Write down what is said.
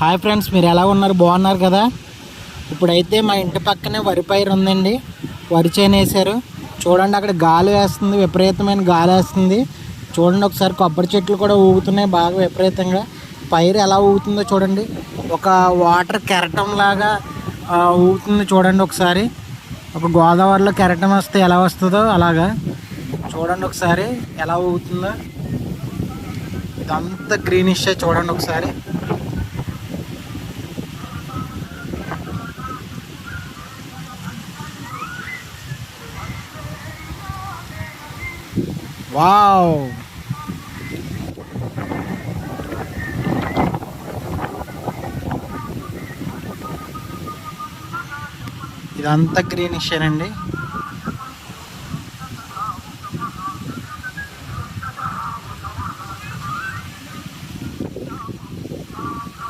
Hi friends, మీరు ఎలా ఉన్నారు? బాగున్నారు కదా? ఇప్పుడైతే మా ఇంటి పక్కనే వరి పైరు ఉందండి. వరి చేను వేసారు. చూడండి, అక్కడ గాలి వేస్తుంది, విపరీతమైన గాలి వేస్తుంది. చూడండి ఒకసారి, కొబ్బరి చెట్లు కూడా ఊగుతున్నాయి బాగా విపరీతంగా. పైరు ఎలా ఊగుతుందో చూడండి, ఒక వాటర్ కెరటం లాగా ఊగుతుంది. చూడండి ఒకసారి, ఒక గోదావరిలో కెరటం వస్తే ఎలా వస్తుందో అలాగా చూడండి ఒకసారి ఎలా ఊగుతుందో. ఇదంతా గ్రీనిష్ చూడండి ఒకసారి. వావ్, ఇదంతా గ్రీనిష్ అండి.